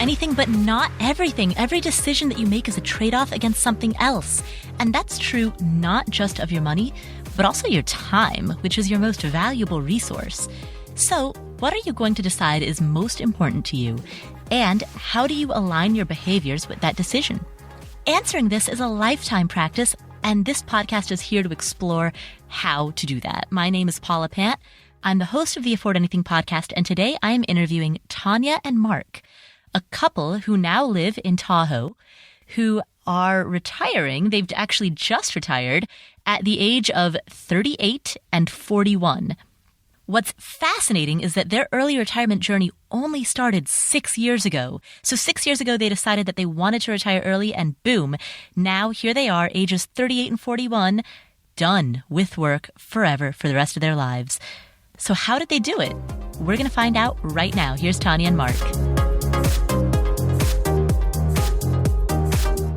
anything, but not everything. Every decision that you make is a trade-off against something else. And that's true not just of your money, but also your time, which is your most valuable resource. So, what are you going to decide is most important to you? And how do you align your behaviors with that decision? Answering this is a lifetime practice, and this podcast is here to explore how to do that. My name is Paula Pant. I'm the host of the Afford Anything podcast, and today I am interviewing Tanja and Mark, a couple who now live in Tahoe, who are retiring. They've actually just retired at the age of 38 and 41. What's fascinating is that their early retirement journey only started 6 years ago. So 6 years ago, they decided that they wanted to retire early, and boom, now here they are, ages 38 and 41, done with work forever for the rest of their lives. So how did they do it? We're going to find out right now. Here's Tanja and Mark.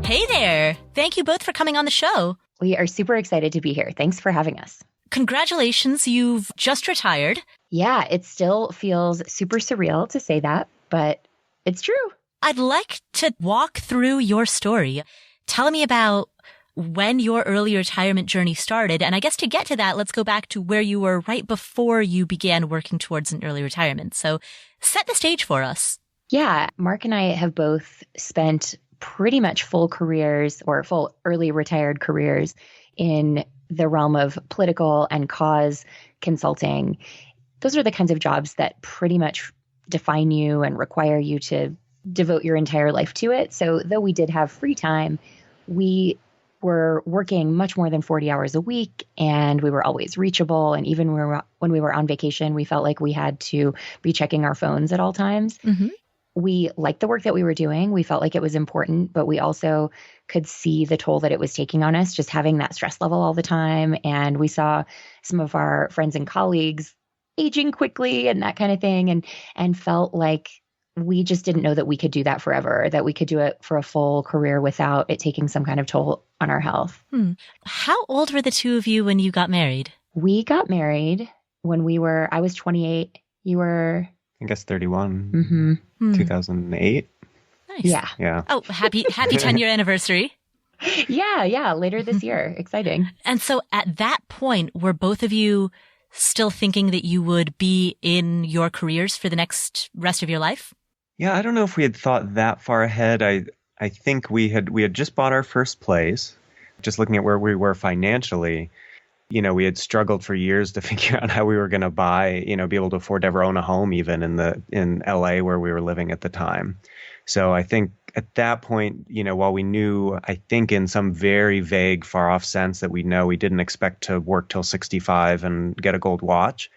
Hey there. Thank you both for coming on the show. We are super excited to be here. Thanks for having us. Congratulations. You've just retired. Yeah, it still feels super surreal to say that, but it's true. I'd like to walk through your story. Tell me about when your early retirement journey started. And I guess to get to that, let's go back to where you were right before you began working towards an early retirement. So set the stage for us. Yeah, Mark and I have both spent pretty much full careers or full early retired careers in the realm of political and cause consulting. Those are the kinds of jobs that pretty much define you and require you to devote your entire life to it. So though we did have free time, we were working much more than 40 hours a week, and we were always reachable. And even when we were on vacation, we felt like we had to be checking our phones at all times. Mm-hmm. We liked the work that we were doing. We felt like it was important, but we also could see the toll that it was taking on us, just having that stress level all the time. And we saw some of our friends and colleagues aging quickly and that kind of thing, and felt like we just didn't know that we could do that forever, that we could do it for a full career without it taking some kind of toll on our health. How old were the two of you when you got married? We got married when I was 28. You were? I guess 31, 2008. Nice. Yeah. Oh, happy 10-year anniversary. Yeah. Later this year. Exciting. And so at that point, were both of you still thinking that you would be in your careers for the next rest of your life? Yeah, I don't know if we had thought that far ahead. I think we had just bought our first place. Just looking at where we were financially, we had struggled for years to figure out how we were going to buy, be able to afford to ever own a home, even in LA where we were living at the time. So I think at that point, while we knew, I think in some very vague, far off sense that we know we didn't expect to work till 65 and get a gold watch,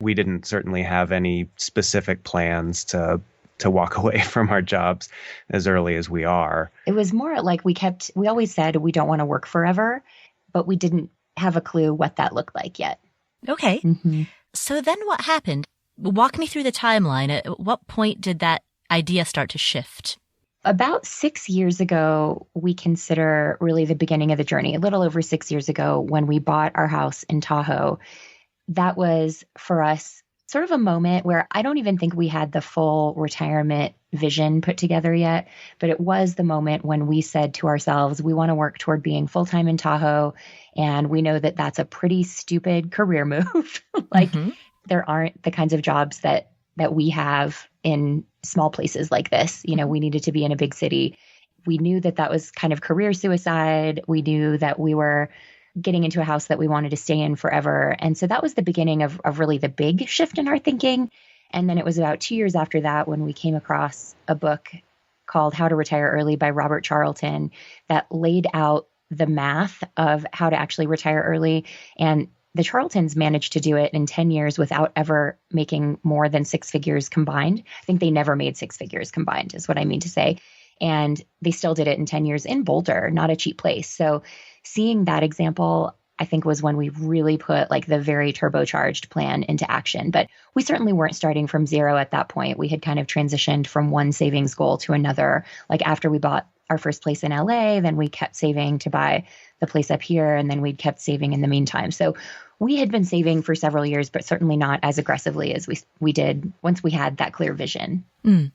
we didn't certainly have any specific plans to walk away from our jobs as early as we are. It was more like we always said we don't want to work forever, but we didn't have a clue what that looked like yet. Okay. Mm-hmm. So then what happened? Walk me through the timeline. At what point did that idea start to shift? About 6 years ago, we consider really the beginning of the journey. A little over 6 years ago, when we bought our house in Tahoe, that was for us sort of a moment where I don't even think we had the full retirement vision put together yet, but it was the moment when we said to ourselves, we want to work toward being full-time in Tahoe, and we know that that's a pretty stupid career move. There aren't the kinds of jobs that we have in small places like this. We needed to be in a big city. We knew that that was kind of career suicide. We knew that we were getting into a house that we wanted to stay in forever. And so that was the beginning of really the big shift in our thinking. And then it was about 2 years after that when we came across a book called How to Retire Early by Robert Charlton that laid out the math of how to actually retire early. And the Charltons managed to do it in 10 years without ever making more than six figures combined. I think they never made six figures combined is what I mean to say. And they still did it in 10 years in Boulder, not a cheap place. So seeing that example, I think was when we really put like the very turbocharged plan into action. But we certainly weren't starting from zero at that point. We had kind of transitioned from one savings goal to another. Like after we bought our first place in LA, then we kept saving to buy the place up here, and then we'd kept saving in the meantime. So we had been saving for several years, but certainly not as aggressively as we did once we had that clear vision. Mm.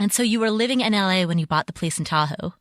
And so you were living in LA when you bought the place in Tahoe.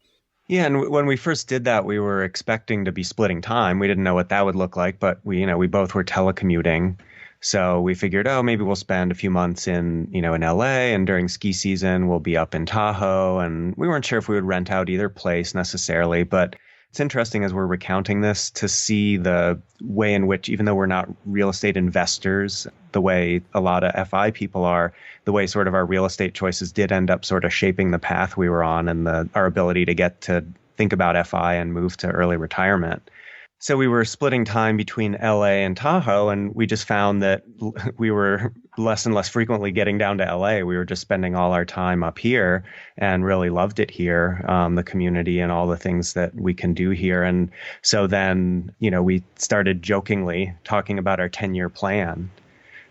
Yeah, and when we first did that, we were expecting to be splitting time. We didn't know what that would look like, but we both were telecommuting. So we figured, maybe we'll spend a few months in LA, and during ski season, we'll be up in Tahoe. And we weren't sure if we would rent out either place necessarily, but it's interesting as we're recounting this to see the way in which, even though we're not real estate investors, the way a lot of FI people are, the way sort of our real estate choices did end up sort of shaping the path we were on and our ability to get to think about FI and move to early retirement. So we were splitting time between LA and Tahoe, and we just found that we were less and less frequently getting down to LA. We were just spending all our time up here and really loved it here, the community and all the things that we can do here. And so then, we started jokingly talking about our 10-year plan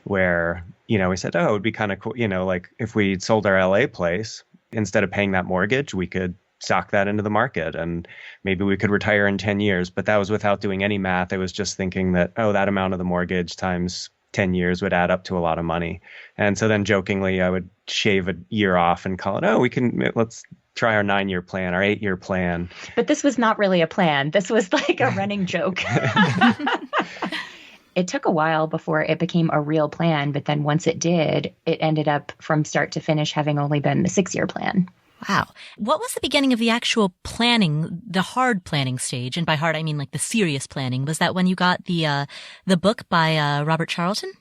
where, we said, it would be kind of cool, like if we sold our LA place, instead of paying that mortgage, we could stock that into the market and maybe we could retire in 10 years. But that was without doing any math. I was just thinking that, that amount of the mortgage times 10 years would add up to a lot of money. And so then jokingly, I would shave a year off and call it, let's try our 9-year plan, our 8-year plan. But this was not really a plan. This was like a running joke. It took a while before it became a real plan. But then once it did, it ended up from start to finish having only been the 6-year plan. Wow. What was the beginning of the actual planning, the hard planning stage? And by hard, I mean like the serious planning. Was that when you got the book by Robert Charlton?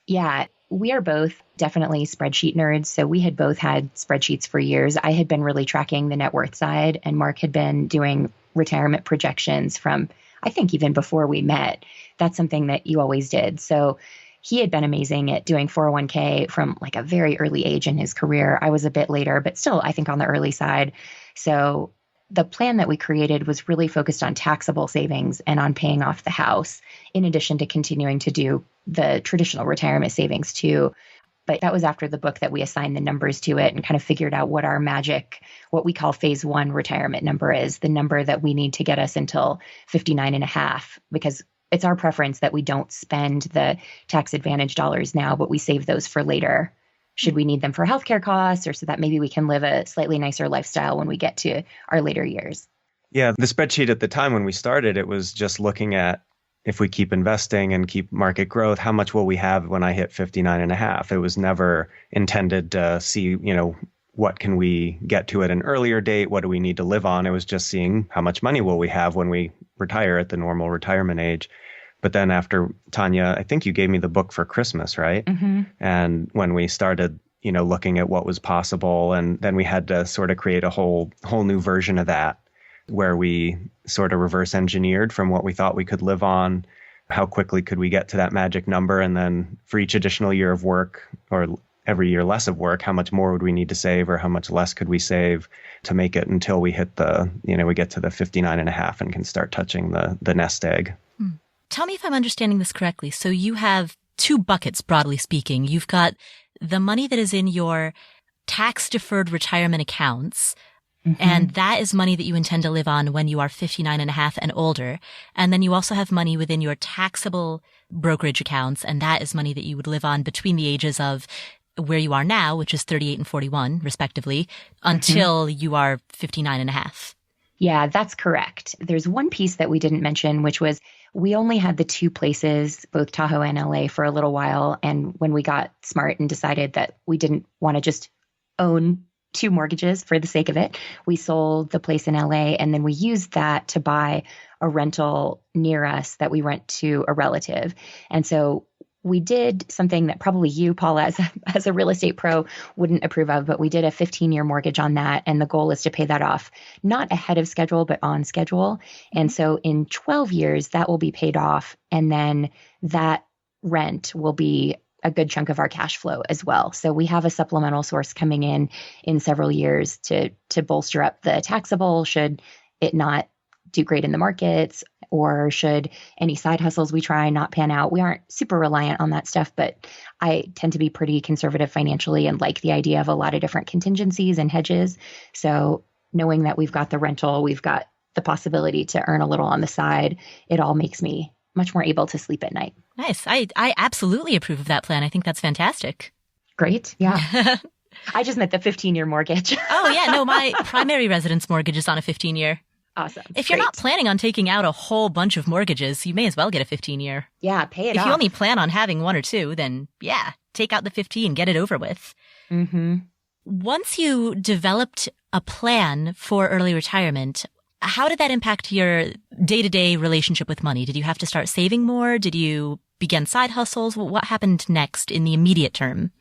Yeah, we are both definitely spreadsheet nerds. So we had both had spreadsheets for years. I had been really tracking the net worth side, and Mark had been doing retirement projections from, I think, even before we met. That's something that you always did. So he had been amazing at doing 401k from like a very early age in his career. I was a bit later, but still, I think on the early side. So the plan that we created was really focused on taxable savings and on paying off the house, in addition to continuing to do the traditional retirement savings too. But that was after the book that we assigned the numbers to it and kind of figured out what our magic, what we call phase 1 retirement number is, the number that we need to get us until 59 and a half, because it's our preference that we don't spend the tax advantage dollars now, but we save those for later. Should we need them for healthcare costs, or so that maybe we can live a slightly nicer lifestyle when we get to our later years? Yeah, the spreadsheet at the time when we started, it was just looking at, if we keep investing and keep market growth, how much will we have when I hit 59 and a half? It was never intended to see, what can we get to at an earlier date? What do we need to live on? It was just seeing how much money will we have when we retire at the normal retirement age. But then after, Tanja, I think you gave me the book for Christmas, right? Mm-hmm. And when we started, looking at what was possible, and then we had to sort of create a whole new version of that, where we sort of reverse engineered from what we thought we could live on, how quickly could we get to that magic number, and then for each additional year of work, or every year less of work, how much more would we need to save, or how much less could we save to make it until we hit we get to the 59 and a half and can start touching the nest egg. Tell me if I'm understanding this correctly. So you have 2 buckets, broadly speaking. You've got the money that is in your tax-deferred retirement accounts, and that is money that you intend to live on when you are 59 and a half and older. And then you also have money within your taxable brokerage accounts, and that is money that you would live on between the ages of where you are now, which is 38 and 41, respectively, until you are 59 and a half. Yeah, that's correct. There's one piece that we didn't mention, which was we only had the 2 places, both Tahoe and LA, for a little while. And when we got smart and decided that we didn't want to just own 2 mortgages for the sake of it, we sold the place in LA, and then we used that to buy a rental near us that we rent to a relative. And so we did something that probably you, Paul, as a real estate pro, wouldn't approve of, but we did a 15-year mortgage on that. And the goal is to pay that off, not ahead of schedule, but on schedule. And so in 12 years, that will be paid off. And then that rent will be a good chunk of our cash flow as well. So we have a supplemental source coming in several years to bolster up the taxable, should it not do great in the markets, or should any side hustles we try not pan out. We aren't super reliant on that stuff, but I tend to be pretty conservative financially and like the idea of a lot of different contingencies and hedges. So knowing that we've got the rental, we've got the possibility to earn a little on the side, it all makes me much more able to sleep at night. Nice. I absolutely approve of that plan. I think that's fantastic. Great. Yeah. I just meant the 15-year mortgage. Oh, yeah. No, my primary residence mortgage is on a 15-year. Awesome. If you're not planning on taking out a whole bunch of mortgages, you may as well get a 15-year. Yeah, pay it off. off. If you only plan on having one or two, then yeah, take out the 15, get it over with. Mm-hmm. Once you developed a plan for early retirement, how did that impact your day-to-day relationship with money? Did you have to start saving more? Did you begin side hustles? What happened next in the immediate term?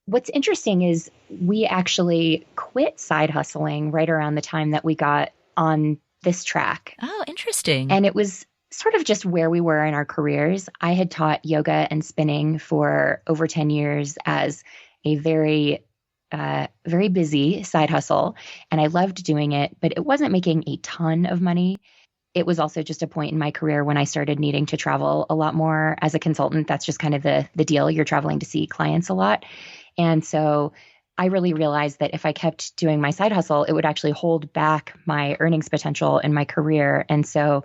What's interesting is we actually quit side hustling right around the time that we got on this track. Oh, interesting. And it was sort of just where we were in our careers. I had taught yoga and spinning for over 10 years as a very busy side hustle. And I loved doing it, but it wasn't making a ton of money. It was also just a point in my career when I started needing to travel a lot more as a consultant. That's just kind of the deal. You're traveling to see clients a lot. And so I really realized that if I kept doing my side hustle, it would actually hold back my earnings potential in my career. And so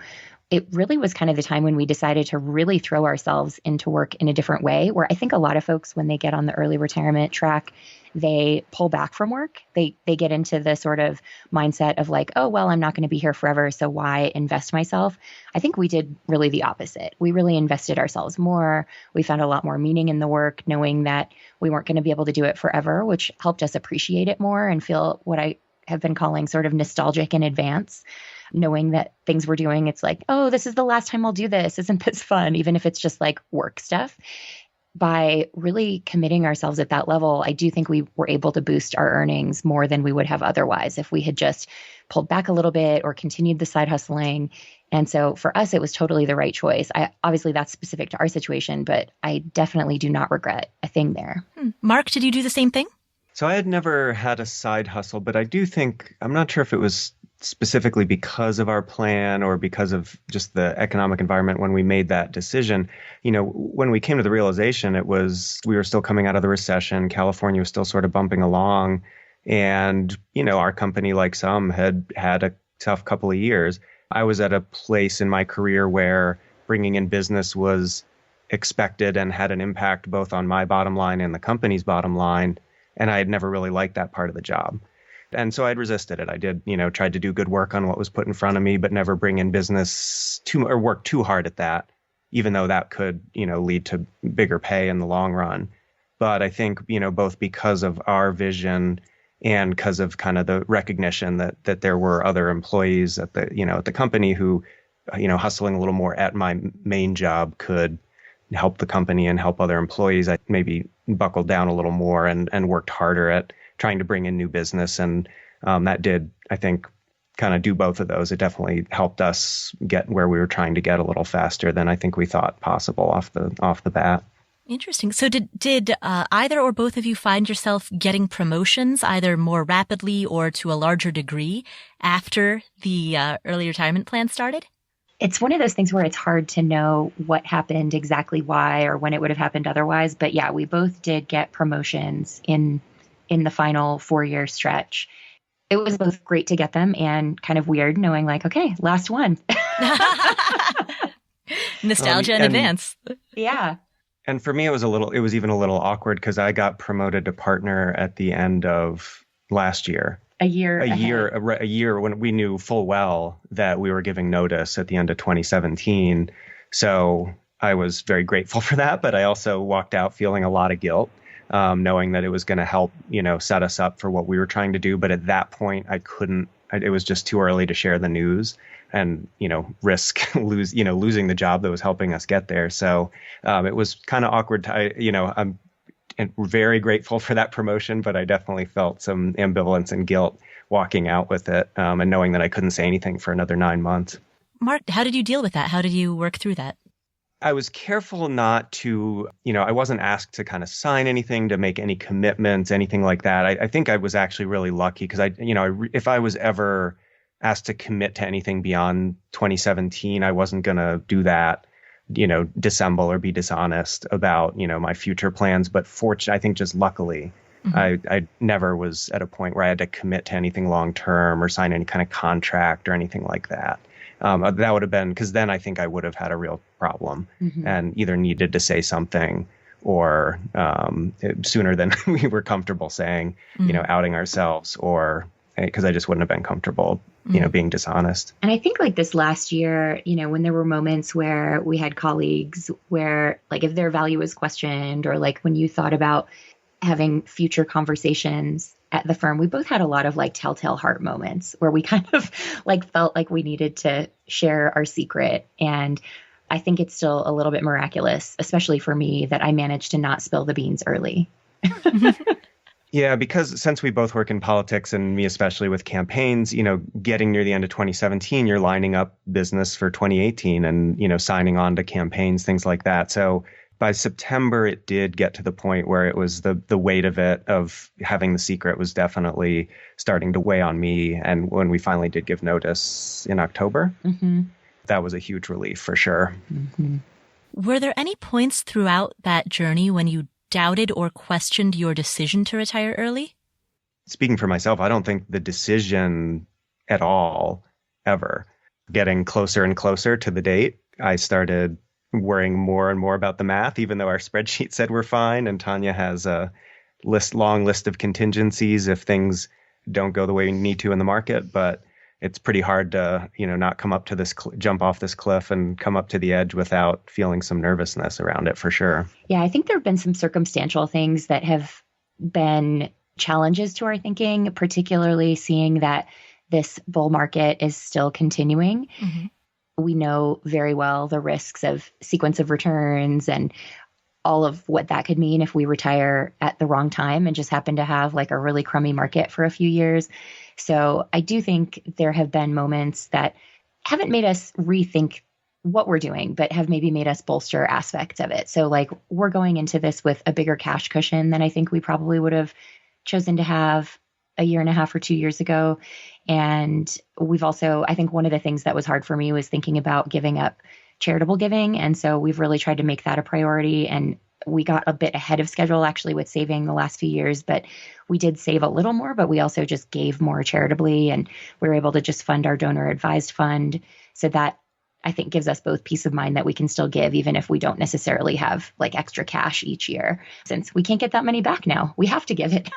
it really was kind of the time when we decided to really throw ourselves into work in a different way, where I think a lot of folks, when they get on the early retirement track, they pull back from work. They get into the sort of mindset of like, oh, well, I'm not going to be here forever, so why invest myself? I think we did really the opposite. We really invested ourselves more. We found a lot more meaning in the work, knowing that we weren't going to be able to do it forever, which helped us appreciate it more and feel what I have been calling sort of nostalgic in advance. Knowing that things we're doing, it's like, oh, this is the last time I'll do this. Isn't this fun? Even if it's just like work stuff. By really committing ourselves at that level, I do think we were able to boost our earnings more than we would have otherwise if we had just pulled back a little bit or continued the side hustling. And so for us, it was totally the right choice. Obviously, that's specific to our situation, but I definitely do not regret a thing there. Mark, did you do the same thing? So I had never had a side hustle, but I do think, I'm not sure if it was specifically because of our plan or because of just the economic environment when we made that decision. You know, when we came to the realization, it was, we were still coming out of the recession. California was still sort of bumping along. And, you know, our company, like some, had had a tough couple of years. I was at a place in my career where bringing in business was expected and had an impact both on my bottom line and the company's bottom line. And I had never really liked that part of the job. And so I'd resisted it. I did, you know, tried to do good work on what was put in front of me, but never bring in business or work too hard at that, even though that could, you know, lead to bigger pay in the long run. But I think, you know, both because of our vision and because of kind of the recognition that there were other employees at the, you know, at the company who, you know, hustling a little more at my main job could help the company and help other employees, I maybe buckled down a little more and worked harder at trying to bring in new business. And that did, I think, kind of do both of those. It definitely helped us get where we were trying to get a little faster than I think we thought possible off the bat. Interesting. So did either or both of you find yourself getting promotions either more rapidly or to a larger degree after the early retirement plan started? It's one of those things where it's hard to know what happened exactly why or when it would have happened otherwise. But yeah, we both did get promotions in the final 4-year stretch. It was both great to get them and kind of weird knowing like, okay, last one. Nostalgia in advance. Yeah. And for me, it was even a little awkward because I got promoted to partner at the end of last year. A year when we knew full well that we were giving notice at the end of 2017. So I was very grateful for that, but I also walked out feeling a lot of guilt, knowing that it was going to help, you know, set us up for what we were trying to do. But at that point, it was just too early to share the news and, you know, risk losing the job that was helping us get there. So it was kind of awkward. I'm very grateful for that promotion, but I definitely felt some ambivalence and guilt walking out with it and knowing that I couldn't say anything for another 9 months. Mark, how did you deal with that? How did you work through that? I was careful not to, I wasn't asked to kind of sign anything, to make any commitments, anything like that. I think I was actually really lucky because if I was ever asked to commit to anything beyond 2017, I wasn't going to do that, dissemble or be dishonest about, my future plans. But I think just luckily, I never was at a point where I had to commit to anything long term or sign any kind of contract or anything like that. That would have been, because then I think I would have had a real problem and either needed to say something or sooner than we were comfortable saying, outing ourselves, or because I just wouldn't have been comfortable, being dishonest. And I think like this last year, when there were moments where we had colleagues where like if their value was questioned, or like when you thought about having future conversations at the firm, we both had a lot of like telltale heart moments where we kind of like felt like we needed to share our secret. And I think it's still a little bit miraculous, especially for me, that I managed to not spill the beans early. Yeah, because since we both work in politics, and me especially with campaigns, getting near the end of 2017, you're lining up business for 2018 and, signing on to campaigns, things like that. So by September, it did get to the point where it was the weight of it, of having the secret, was definitely starting to weigh on me. And when we finally did give notice in October, that was a huge relief for sure. Were there any points throughout that journey when you doubted or questioned your decision to retire early? Speaking for myself, I don't think the decision at all, ever. Getting closer and closer to the date, I started worrying more and more about the math, even though our spreadsheet said we're fine. And Tanja has a long list of contingencies if things don't go the way we need to in the market. But it's pretty hard to, not come up to this, jump off this cliff and come up to the edge without feeling some nervousness around it, for sure. Yeah, I think there have been some circumstantial things that have been challenges to our thinking, particularly seeing that this bull market is still continuing. We know very well the risks of sequence of returns and all of what that could mean if we retire at the wrong time and just happen to have like a really crummy market for a few years. So I do think there have been moments that haven't made us rethink what we're doing, but have maybe made us bolster aspects of it. So like we're going into this with a bigger cash cushion than I think we probably would have chosen to have a year and a half or 2 years ago. And we've also, I think one of the things that was hard for me was thinking about giving up charitable giving. And so we've really tried to make that a priority. And we got a bit ahead of schedule actually with saving the last few years, but we did save a little more, but we also just gave more charitably, and we were able to just fund our donor advised fund. So that I think gives us both peace of mind that we can still give, even if we don't necessarily have like extra cash each year. Since we can't get that money back now, we have to give it.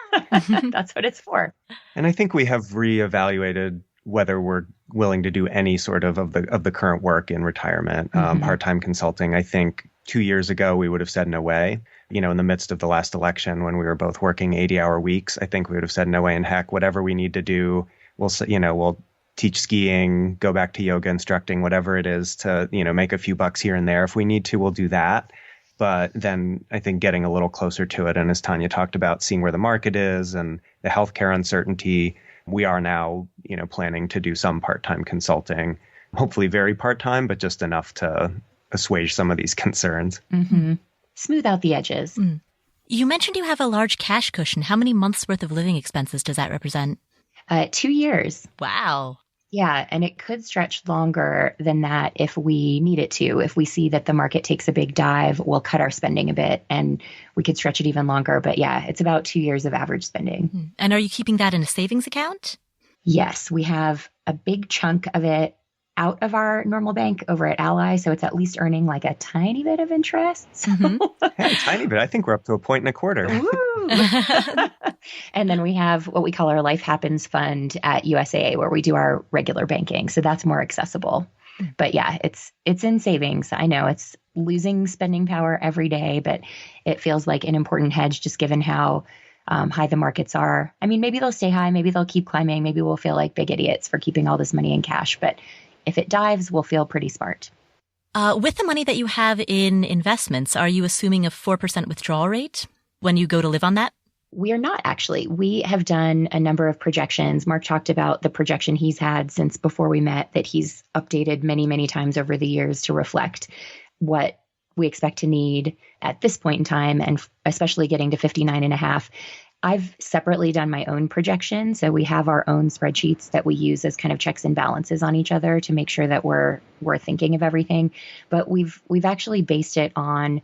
That's what it's for. And I think we have reevaluated whether we're willing to do any sort of the current work in retirement. Part-time consulting, I think 2 years ago, we would have said no way. In the midst of the last election, when we were both working 80-hour weeks, I think we would have said no way. And heck, whatever we need to do, we'll teach skiing, go back to yoga instructing, whatever it is to, make a few bucks here and there. If we need to, we'll do that. But then I think getting a little closer to it, and as Tanja talked about, seeing where the market is and the healthcare uncertainty, we are now, planning to do some part-time consulting, hopefully very part-time, but just enough to assuage some of these concerns. Smooth out the edges. You mentioned you have a large cash cushion. How many months worth of living expenses does that represent? 2 years. Wow. Yeah. And it could stretch longer than that if we need it to. If we see that the market takes a big dive, we'll cut our spending a bit and we could stretch it even longer. But yeah, it's about 2 years of average spending. And are you keeping that in a savings account? Yes. We have a big chunk of it out of our normal bank over at Ally. So it's at least earning like a tiny bit of interest. So. Yeah, a tiny bit. I think we're up to 1.25 points. And then we have what we call our Life Happens Fund at USAA, where we do our regular banking. So that's more accessible. But yeah, it's in savings. I know it's losing spending power every day, but it feels like an important hedge just given how high the markets are. I mean, maybe they'll stay high. Maybe they'll keep climbing. Maybe we'll feel like big idiots for keeping all this money in cash. But if it dives, we'll feel pretty smart. With the money that you have in investments, are you assuming a 4% withdrawal rate when you go to live on that? We are not actually. We have done a number of projections. Mark talked about the projection he's had since before we met that he's updated many, many times over the years to reflect what we expect to need at this point in time, and especially getting to 59.5. I've separately done my own projection. So we have our own spreadsheets that we use as kind of checks and balances on each other to make sure that we're thinking of everything. But we've actually based it on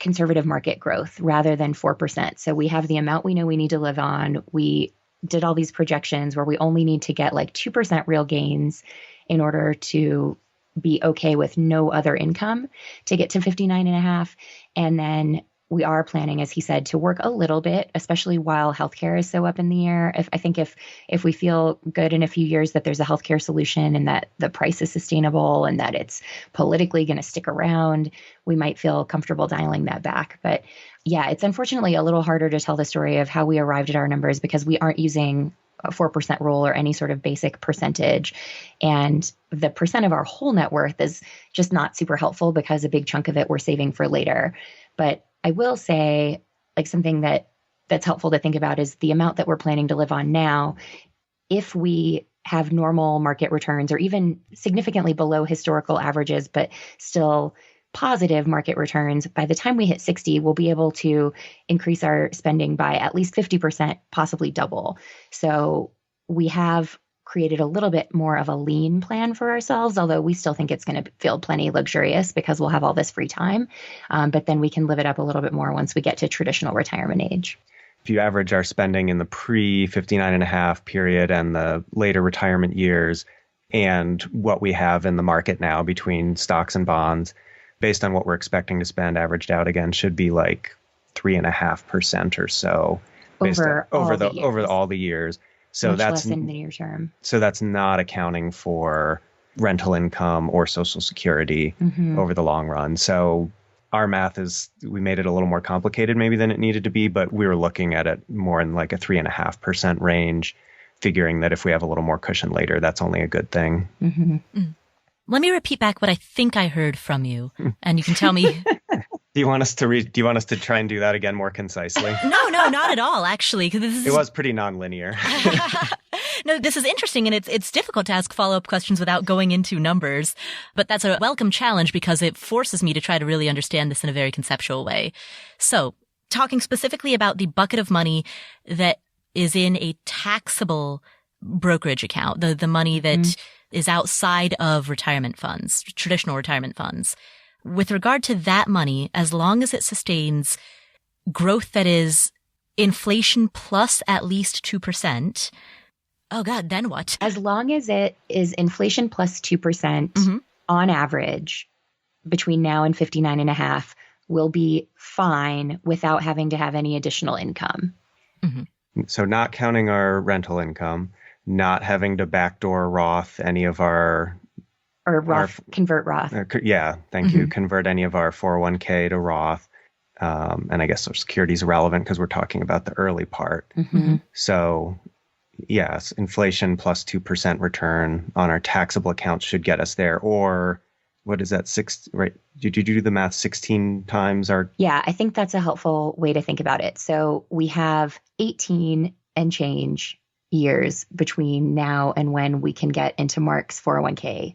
conservative market growth rather than 4%. So we have the amount we know we need to live on. We did all these projections where we only need to get like 2% real gains in order to be okay with no other income to get to 59.5. And then we are planning, as he said, to work a little bit, especially while healthcare is so up in the air. I think if we feel good in a few years that there's a healthcare solution and that the price is sustainable and that it's politically going to stick around, we might feel comfortable dialing that back. But yeah, it's unfortunately a little harder to tell the story of how we arrived at our numbers because we aren't using a 4% rule or any sort of basic percentage. And the percent of our whole net worth is just not super helpful because a big chunk of it we're saving for later. But I will say, like, something that's helpful to think about is the amount that we're planning to live on now. If we have normal market returns or even significantly below historical averages, but still positive market returns, by the time we hit 60, we'll be able to increase our spending by at least 50%, possibly double. So we have created a little bit more of a lean plan for ourselves, although we still think it's going to feel plenty luxurious because we'll have all this free time. But then we can live it up a little bit more once we get to traditional retirement age. If you average our spending in the pre-59.5 period and the later retirement years and what we have in the market now between stocks and bonds, based on what we're expecting to spend, averaged out again should be like 3.5% or so over all the years. So much that's less in the near term. So that's not accounting for rental income or Social Security over the long run. So our math we made it a little more complicated maybe than it needed to be, but we were looking at it more in like a 3.5% range, figuring that if we have a little more cushion later, that's only a good thing. Let me repeat back what I think I heard from you, and you can tell me. Do you want us to try and do that again more concisely? No, not at all, actually. It was pretty nonlinear. No, this is interesting, and it's difficult to ask follow-up questions without going into numbers. But that's a welcome challenge because it forces me to try to really understand this in a very conceptual way. So, talking specifically about the bucket of money that is in a taxable brokerage account, the money that is outside of retirement funds, traditional retirement funds. With regard to that money, as long as it sustains growth that is inflation plus at least 2%, oh God, then what? As long as it is inflation plus 2% on average between now and 59.5, we'll be fine without having to have any additional income. So not counting our rental income, not having to backdoor Roth any of our... Or Roth, convert Roth. Thank you. Convert any of our 401k to Roth. And I guess Social Security is relevant because we're talking about the early part. So yes, inflation plus 2% return on our taxable accounts should get us there. Or what is that? Right? Did you do the math 16 times our... Yeah, I think that's a helpful way to think about it. So we have 18 and change years between now and when we can get into Mark's 401k.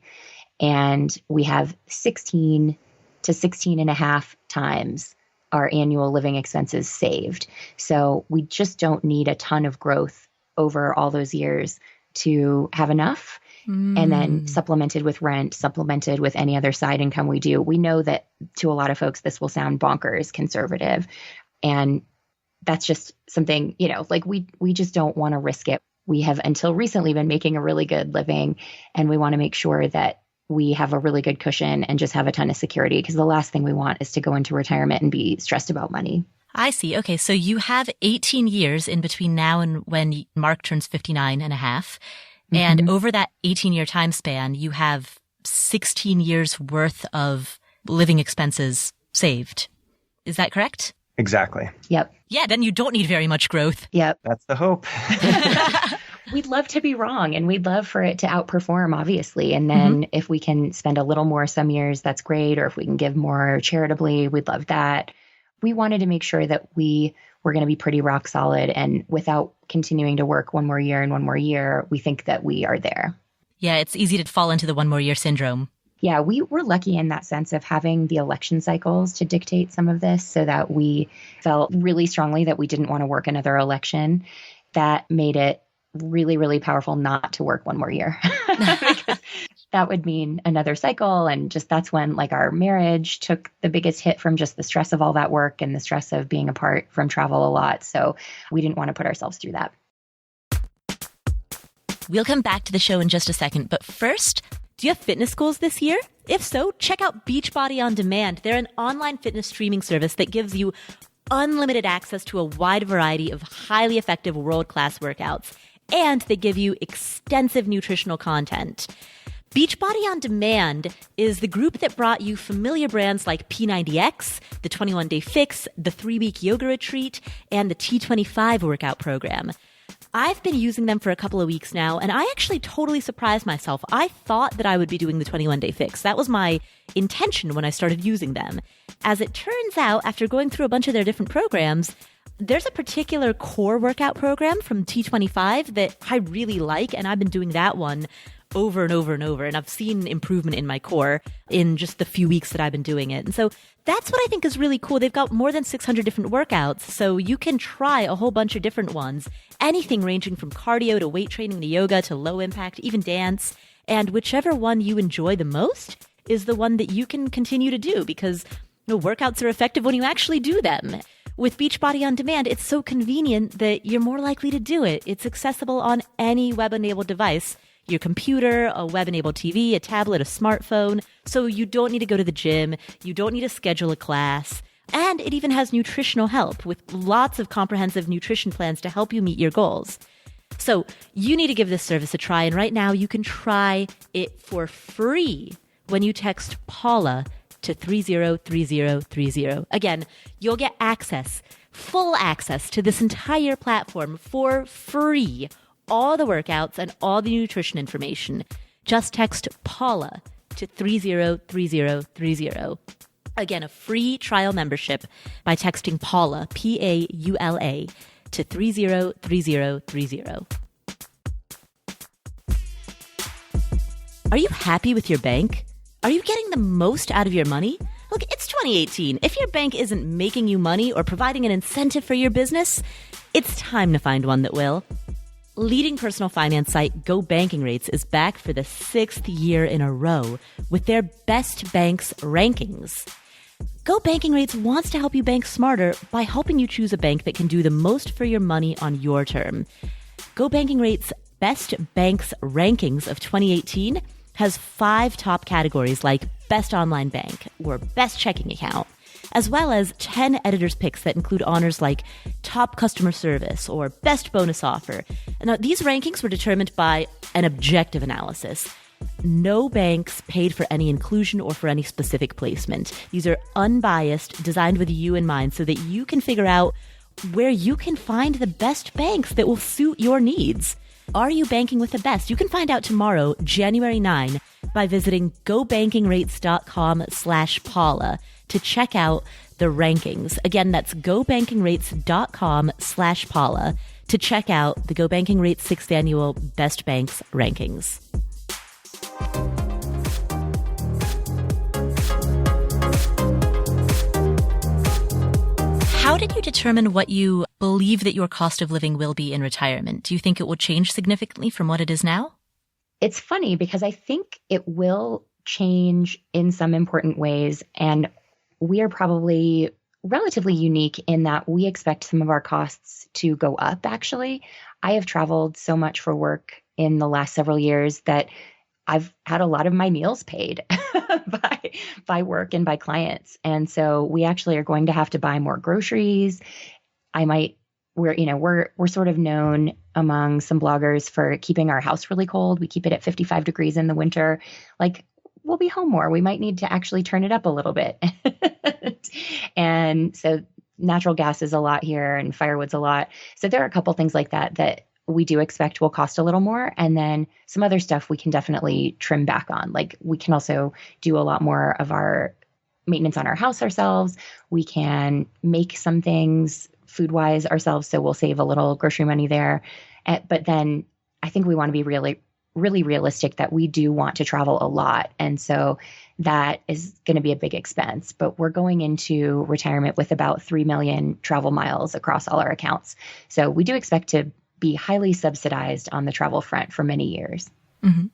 And we have 16 to 16 and a half times our annual living expenses saved. So we just don't need a ton of growth over all those years to have enough. And then supplemented with rent, supplemented with any other side income we do. We know that to a lot of folks, this will sound bonkers conservative. And that's just something, like we just don't want to risk it. We have until recently been making a really good living, and we want to make sure that we have a really good cushion and just have a ton of security, because the last thing we want is to go into retirement and be stressed about money. I see. Okay. So you have 18 years in between now and when Mark turns 59 and a half. And over that 18-year time span, you have 16 years worth of living expenses saved. Is that correct? Exactly. Yep. Yeah, then you don't need very much growth. Yep. That's the hope. We'd love to be wrong, and we'd love for it to outperform, obviously. And then if we can spend a little more some years, that's great. Or if we can give more charitably, we'd love that. We wanted to make sure that we were going to be pretty rock solid, and without continuing to work one more year and one more year, we think that we are there. Yeah, it's easy to fall into the one more year syndrome. Yeah, we were lucky in that sense of having the election cycles to dictate some of this, so that we felt really strongly that we didn't want to work another election. That made it really, really powerful not to work one more year. Because that would mean another cycle. And just that's when our marriage took the biggest hit from just the stress of all that work and the stress of being apart from travel a lot. So we didn't want to put ourselves through that. We'll come back to the show in just a second. But first, Do you have fitness goals this year? If so, check out Beachbody On Demand. They're an online fitness streaming service that gives you unlimited access to a wide variety of highly effective world-class workouts, and they give you extensive nutritional content. Beachbody On Demand is the group that brought you familiar brands like P90X, the 21-Day Fix, the 3-Week Yoga Retreat, and the T25 workout program. I've been using them for a couple of weeks now, and I actually totally surprised myself. I thought that I would be doing the 21-Day Fix. That was my intention when I started using them. As it turns out, after going through a bunch of their different programs, there's a particular core workout program from T25 that I really like, and I've been doing that one over and over and over, and I've seen improvement in my core in just the few weeks that I've been doing it. And so that's what I think is really cool. They've got more than 600 different workouts, so you can try a whole bunch of different ones, anything ranging from cardio to weight training to yoga to low impact, even dance. And whichever one you enjoy the most is the one that you can continue to do, because workouts are effective when you actually do them. With Beachbody On Demand, it's so convenient that you're more likely to do it. It's accessible on any web-enabled device, your computer, a web-enabled TV, a tablet, a smartphone. So you don't need to go to the gym. You don't need to schedule a class. And it even has nutritional help with lots of comprehensive nutrition plans to help you meet your goals. So you need to give this service a try. And right now you can try it for free when you text Paula to 303030. Again, you'll get access, full access to this entire platform for free. All the workouts and all the nutrition information. Just text Paula to 303030. Again, a free trial membership by texting Paula, Paula, to 303030. Are you happy with your bank? Are you getting the most out of your money? Look, it's 2018. If your bank isn't making you money or providing an incentive for your business, it's time to find one that will. Leading personal finance site Go Banking Rates is back for the 6th year in a row with their Best Banks rankings. Go Banking Rates wants to help you bank smarter by helping you choose a bank that can do the most for your money on your term. Go Banking Rates' Best Banks rankings of 2018 has 5 top categories like Best Online Bank or Best Checking Account, as well as 10 editors' picks that include honors like Top Customer Service or Best Bonus Offer. Now, these rankings were determined by an objective analysis. No banks paid for any inclusion or for any specific placement. These are unbiased, designed with you in mind so that you can figure out where you can find the best banks that will suit your needs. Are you banking with the best? You can find out tomorrow, January 9, by visiting gobankingrates.com/Paula to check out the rankings. Again, that's gobankingrates.com/Paula to check out the Go Banking Rates 6th Annual Best Banks rankings. How did you determine what you believe that your cost of living will be in retirement? Do you think it will change significantly from what it is now? It's funny because I think it will change in some important ways. And we are probably relatively unique in that we expect some of our costs to go up, actually. I have traveled so much for work in the last several years that I've had a lot of my meals paid by work and by clients. And so we actually are going to have to buy more groceries. We're sort of known among some bloggers for keeping our house really cold. We keep it at 55 degrees in the winter. Like, we'll be home more. We might need to actually turn it up a little bit. And so natural gas is a lot here and firewood's a lot. So there are a couple things like that we do expect will cost a little more. And then some other stuff we can definitely trim back on. Like, we can also do a lot more of our maintenance on our house ourselves. We can make some things food-wise ourselves, so we'll save a little grocery money there. But then I think we want to be really, really realistic that we do want to travel a lot. And so that is going to be a big expense. But we're going into retirement with about 3 million travel miles across all our accounts. So we do expect to be highly subsidized on the travel front for many years. Mm-hmm.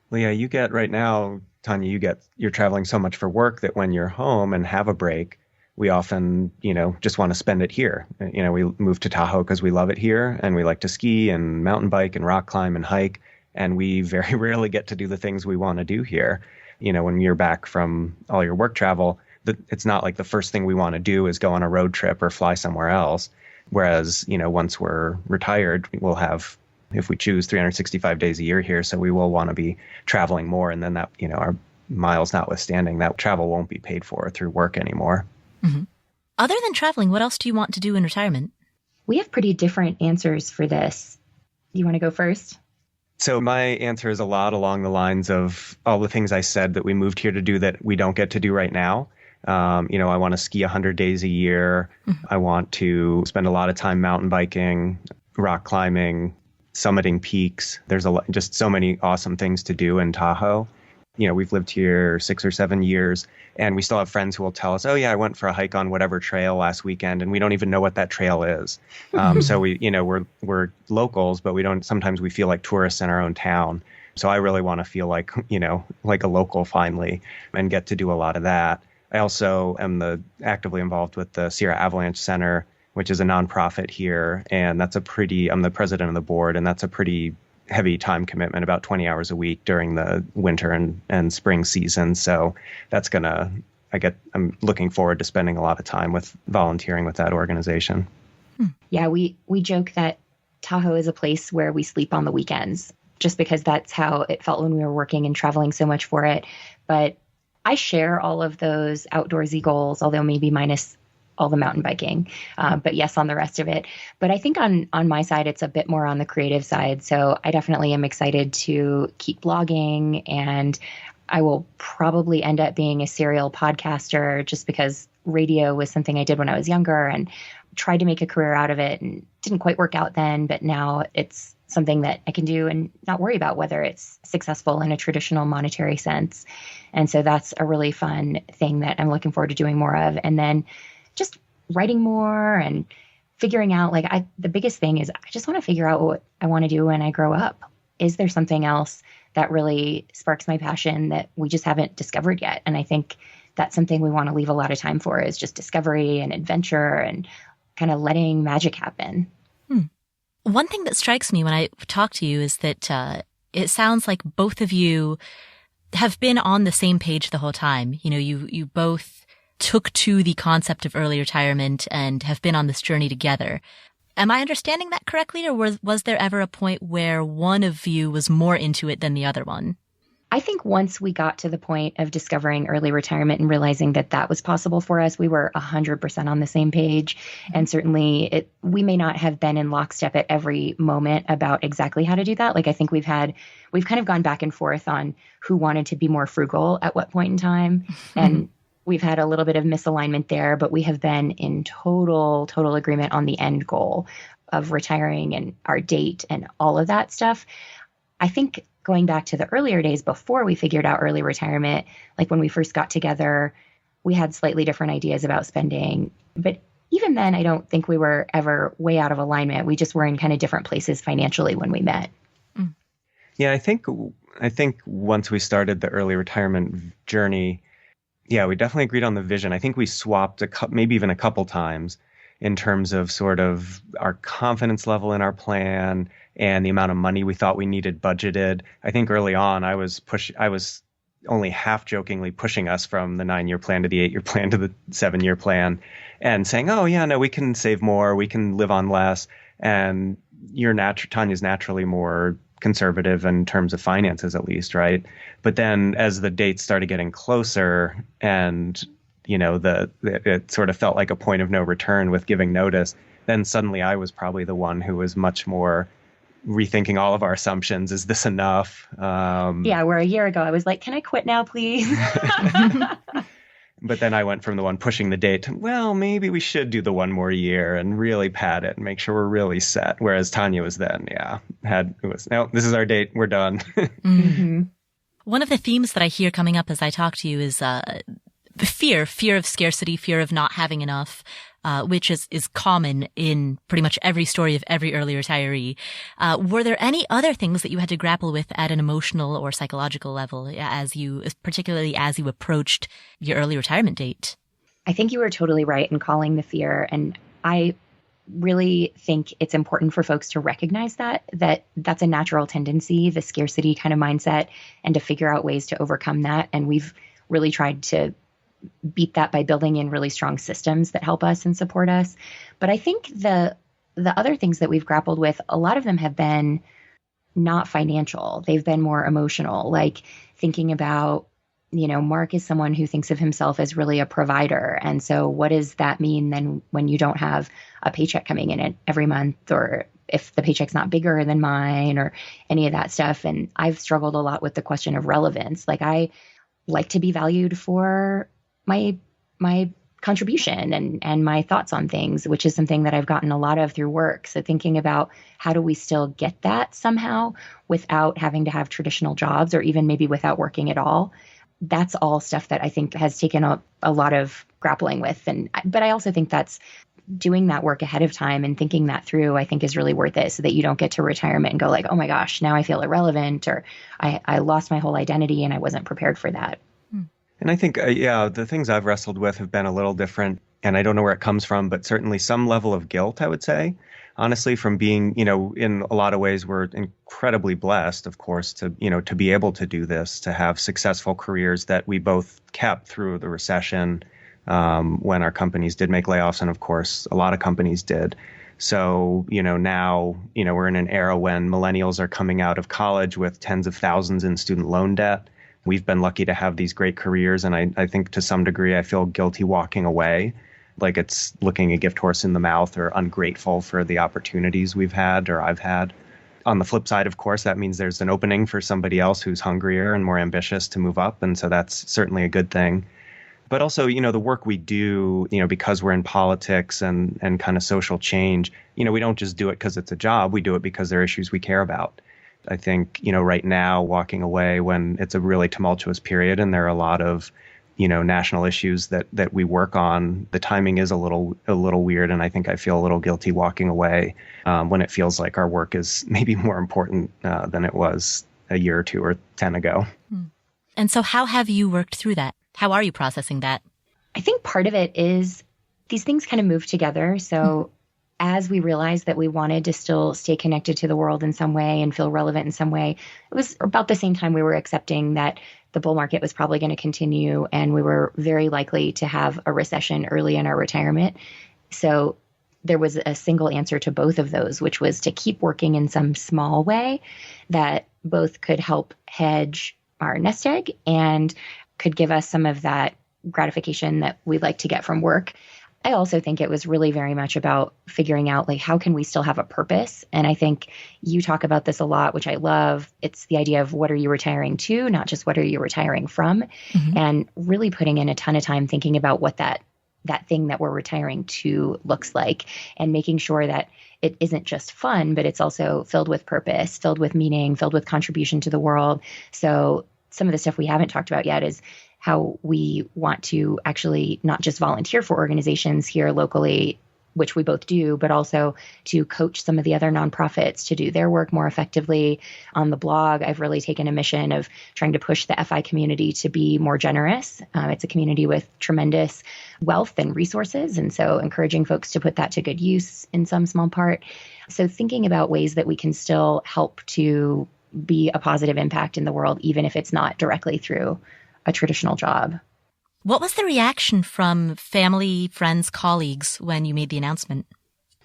Well, yeah, you get right now, Tanja, you're traveling so much for work that when you're home and have a break, we often, just want to spend it here. We moved to Tahoe because we love it here and we like to ski and mountain bike and rock climb and hike. And we very rarely get to do the things we want to do here. When you're back from all your work travel, it's not like the first thing we want to do is go on a road trip or fly somewhere else. Whereas, once we're retired, we'll have, if we choose, 365 days a year here. So we will want to be traveling more. And then that, our miles notwithstanding, that travel won't be paid for through work anymore. Mm-hmm. Other than traveling, what else do you want to do in retirement? We have pretty different answers for this. You want to go first? So my answer is a lot along the lines of all the things I said that we moved here to do that we don't get to do right now. I want to ski 100 days a year. Mm-hmm. I want to spend a lot of time mountain biking, rock climbing, summiting peaks. There's just so many awesome things to do in Tahoe. We've lived here 6 or 7 years, and we still have friends who will tell us, oh yeah, I went for a hike on whatever trail last weekend, and we don't even know what that trail is. So we're locals, but sometimes we feel like tourists in our own town. So I really want to feel like a local finally, and get to do a lot of that. I also am actively involved with the Sierra Avalanche Center, which is a nonprofit here, and I'm the president of the board, and that's a pretty heavy time commitment, about 20 hours a week during the winter and spring season. So that's I'm looking forward to spending a lot of time with volunteering with that organization. Yeah, we joke that Tahoe is a place where we sleep on the weekends, just because that's how it felt when we were working and traveling so much for it. But I share all of those outdoorsy goals, although maybe minus all the mountain biking, but yes, on the rest of it. But I think on my side, it's a bit more on the creative side. So I definitely am excited to keep blogging, and I will probably end up being a serial podcaster, just because radio was something I did when I was younger and tried to make a career out of it, and didn't quite work out then, but now it's something that I can do and not worry about whether it's successful in a traditional monetary sense. And so that's a really fun thing that I'm looking forward to doing more of. And then just writing more and figuring out, the biggest thing is I just want to figure out what I want to do when I grow up. Is there something else that really sparks my passion that we just haven't discovered yet? And I think that's something we want to leave a lot of time for, is just discovery and adventure and kind of letting magic happen. One thing that strikes me when I talk to you is that it sounds like both of you have been on the same page the whole time. You both took to the concept of early retirement and have been on this journey together. Am I understanding that correctly, or was there ever a point where one of you was more into it than the other one? I think once we got to the point of discovering early retirement and realizing that that was possible for us, we were 100% on the same page. And certainly we may not have been in lockstep at every moment about exactly how to do that. I think we've kind of gone back and forth on who wanted to be more frugal at what point in time. And we've had a little bit of misalignment there, but we have been in total agreement on the end goal of retiring and our date and all of that stuff. I think going back to the earlier days before we figured out early retirement, like when we first got together, we had slightly different ideas about spending. But even then, I don't think we were ever way out of alignment. We just were in kind of different places financially when we met. Yeah, I think once we started the early retirement journey, yeah, we definitely agreed on the vision. I think we swapped maybe even a couple times in terms of sort of our confidence level in our plan and the amount of money we thought we needed budgeted. I think early on I was only half jokingly pushing us from the 9-year plan to the 8-year plan to the 7-year plan and saying, oh yeah, no, we can save more, we can live on less. And Tanya's naturally more conservative in terms of finances, at least, right? But then as the dates started getting closer and it sort of felt like a point of no return with giving notice, then suddenly I was probably the one who was much more rethinking all of our assumptions. Is this enough? Yeah, where a year ago I was like, can I quit now, please? But then I went from the one pushing the date to, well, maybe we should do the one more year and really pad it and make sure we're really set. Whereas Tanya was then, no, this is our date. We're done. Mm-hmm. One of the themes that I hear coming up as I talk to you is fear of scarcity, fear of not having enough, which is common in pretty much every story of every early retiree. Were there any other things that you had to grapple with at an emotional or psychological level particularly as you approached your early retirement date? I think you were totally right in calling the fear. And I really think it's important for folks to recognize that that's a natural tendency, the scarcity kind of mindset, and to figure out ways to overcome that. And we've really tried to beat that by building in really strong systems that help us and support us. But I think the other things that we've grappled with, a lot of them have been not financial. They've been more emotional, like thinking about, Mark is someone who thinks of himself as really a provider. And so what does that mean then when you don't have a paycheck coming in every month, or if the paycheck's not bigger than mine, or any of that stuff? And I've struggled a lot with the question of relevance. Like, I like to be valued for my contribution and my thoughts on things, which is something that I've gotten a lot of through work. So thinking about how do we still get that somehow without having to have traditional jobs, or even maybe without working at all. That's all stuff that I think has taken a lot of grappling with. But I also think that's doing that work ahead of time and thinking that through, I think, is really worth it, so that you don't get to retirement and go like, oh my gosh, now I feel irrelevant, or I lost my whole identity and I wasn't prepared for that. And I think, the things I've wrestled with have been a little different, and I don't know where it comes from, but certainly some level of guilt, I would say, honestly, from being, in a lot of ways, we're incredibly blessed, of course, to be able to do this, to have successful careers that we both kept through the recession, when our companies did make layoffs. And of course, a lot of companies did. So, now, we're in an era when millennials are coming out of college with tens of thousands in student loan debt. We've been lucky to have these great careers. And I think to some degree, I feel guilty walking away, like it's looking a gift horse in the mouth, or ungrateful for the opportunities we've had, or I've had. On the flip side, of course, that means there's an opening for somebody else who's hungrier and more ambitious to move up. And so that's certainly a good thing. But also, the work we do, because we're in politics and kind of social change, we don't just do it because it's a job. We do it because there are issues we care about. I think, right now, walking away when it's a really tumultuous period and there are a lot of, national issues that we work on, the timing is a little weird. And I think I feel a little guilty walking away when it feels like our work is maybe more important than it was a year or two or 10 ago. And so how have you worked through that? How are you processing that? I think part of it is these things kind of move together. So as we realized that we wanted to still stay connected to the world in some way and feel relevant in some way, it was about the same time we were accepting that the bull market was probably going to continue and we were very likely to have a recession early in our retirement. So there was a single answer to both of those, which was to keep working in some small way that both could help hedge our nest egg and could give us some of that gratification that we'd like to get from work. I also think it was really very much about figuring out, like, how can we still have a purpose? And I think you talk about this a lot, which I love. It's the idea of what are you retiring to, not just what are you retiring from, and really putting in a ton of time thinking about what that thing that we're retiring to looks like, and making sure that it isn't just fun, but it's also filled with purpose, filled with meaning, filled with contribution to the world. So some of the stuff we haven't talked about yet is how we want to actually not just volunteer for organizations here locally, which we both do, but also to coach some of the other nonprofits to do their work more effectively. On the blog, I've really taken a mission of trying to push the FI community to be more generous. It's a community with tremendous wealth and resources, and so encouraging folks to put that to good use in some small part. So thinking about ways that we can still help to be a positive impact in the world, even if it's not directly through a traditional job. What was the reaction from family, friends, colleagues when you made the announcement?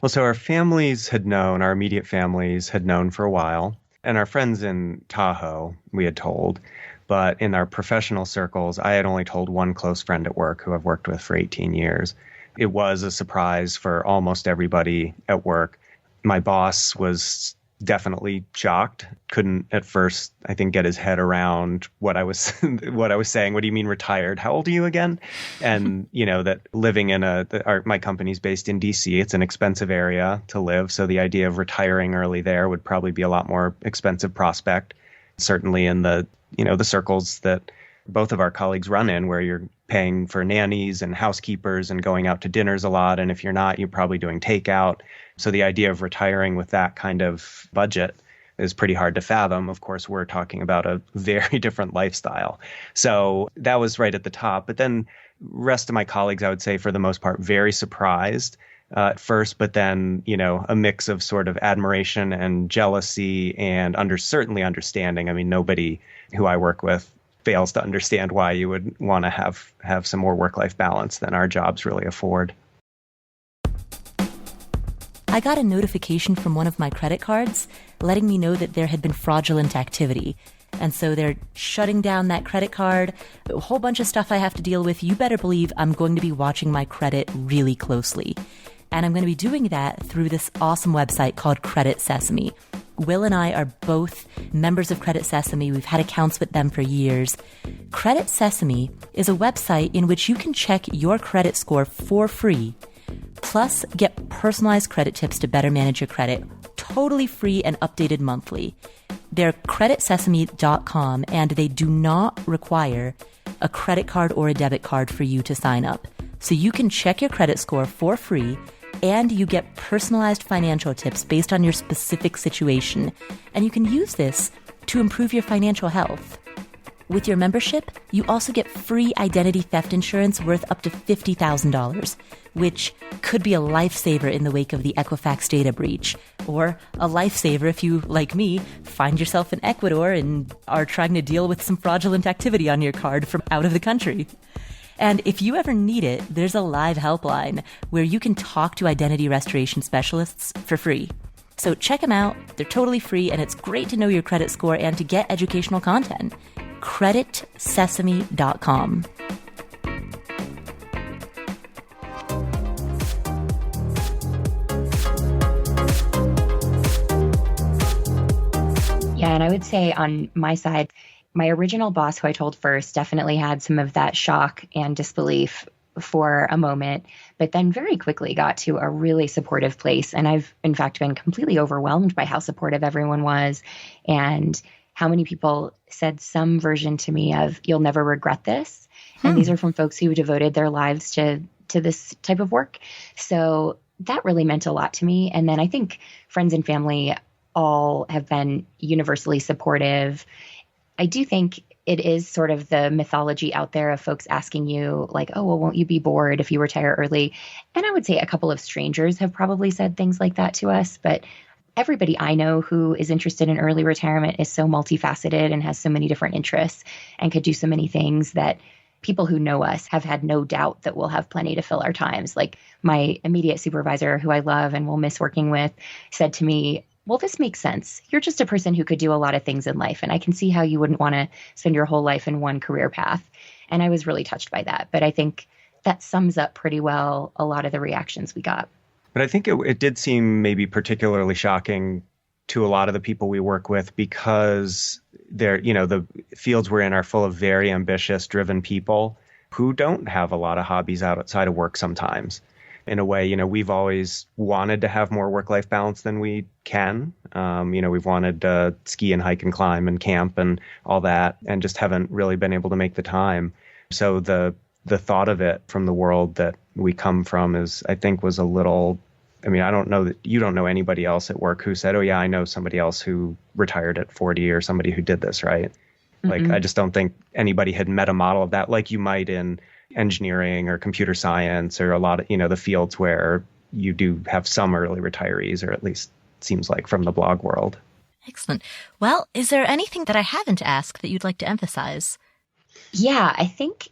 Well, so our families had known, our immediate families had known for a while, and our friends in Tahoe, we had told. But in our professional circles, I had only told one close friend at work who I've worked with for 18 years. It was a surprise for almost everybody at work. My boss was definitely shocked. Couldn't at first, I think, get his head around what I was saying. What do you mean retired? How old are you again? And that living in my company's based in DC. It's an expensive area to live, so the idea of retiring early there would probably be a lot more expensive prospect. Certainly in the circles that both of our colleagues run in, where you're paying for nannies and housekeepers and going out to dinners a lot. And if you're not, you're probably doing takeout. So the idea of retiring with that kind of budget is pretty hard to fathom. Of course, we're talking about a very different lifestyle. So that was right at the top. But then rest of my colleagues, I would say, for the most part, very surprised. at first, but then, a mix of sort of admiration and jealousy and certainly understanding. I mean, nobody who I work with fails to understand why you would want to have some more work-life balance than our jobs really afford. I got a notification from one of my credit cards letting me know that there had been fraudulent activity. And so they're shutting down that credit card, a whole bunch of stuff I have to deal with. You better believe I'm going to be watching my credit really closely. And I'm going to be doing that through this awesome website called Credit Sesame. Will and I are both members of Credit Sesame. We've had accounts with them for years. Credit Sesame is a website in which you can check your credit score for free, plus get personalized credit tips to better manage your credit, totally free and updated monthly. They're creditsesame.com, and they do not require a credit card or a debit card for you to sign up. So you can check your credit score for free, and you get personalized financial tips based on your specific situation. And you can use this to improve your financial health. With your membership, you also get free identity theft insurance worth up to $50,000, which could be a lifesaver in the wake of the Equifax data breach, or a lifesaver if you, like me, find yourself in Ecuador and are trying to deal with some fraudulent activity on your card from out of the country. And if you ever need it, there's a live helpline where you can talk to identity restoration specialists for free. So check them out. They're totally free, and it's great to know your credit score and to get educational content. creditsesame.com. Yeah, and I would say on my side, my original boss, who I told first, definitely had some of that shock and disbelief for a moment, but then very quickly got to a really supportive place. And I've, in fact, been completely overwhelmed by how supportive everyone was and how many people said some version to me of, "You'll never regret this." And these are from folks who devoted their lives to this type of work. So that really meant a lot to me. And then I think friends and family all have been universally supportive. I do think it is sort of the mythology out there of folks asking you like, "Oh, well, won't you be bored if you retire early?" And I would say a couple of strangers have probably said things like that to us, but everybody I know who is interested in early retirement is so multifaceted and has so many different interests and could do so many things that people who know us have had no doubt that we'll have plenty to fill our times. Like my immediate supervisor, who I love and will miss working with, said to me, "Well, this makes sense. You're just a person who could do a lot of things in life, and I can see how you wouldn't want to spend your whole life in one career path." And I was really touched by that. But I think that sums up pretty well a lot of the reactions we got. But I think it did seem maybe particularly shocking to a lot of the people we work with because they're, the fields we're in are full of very ambitious, driven people who don't have a lot of hobbies outside of work sometimes. In a way, we've always wanted to have more work-life balance than we can. We've wanted to ski and hike and climb and camp and all that, and just haven't really been able to make the time. So the thought of it from the world that we come from was a little, I don't know that you don't know anybody else at work who said, "Oh yeah, I know somebody else who retired at 40 or somebody who did this," right? Mm-hmm. Like, I just don't think anybody had met a model of that like you might in engineering or computer science or a lot of, the fields where you do have some early retirees, or at least seems like from the blog world. Excellent. Well, is there anything that I haven't asked that you'd like to emphasize? Yeah, I think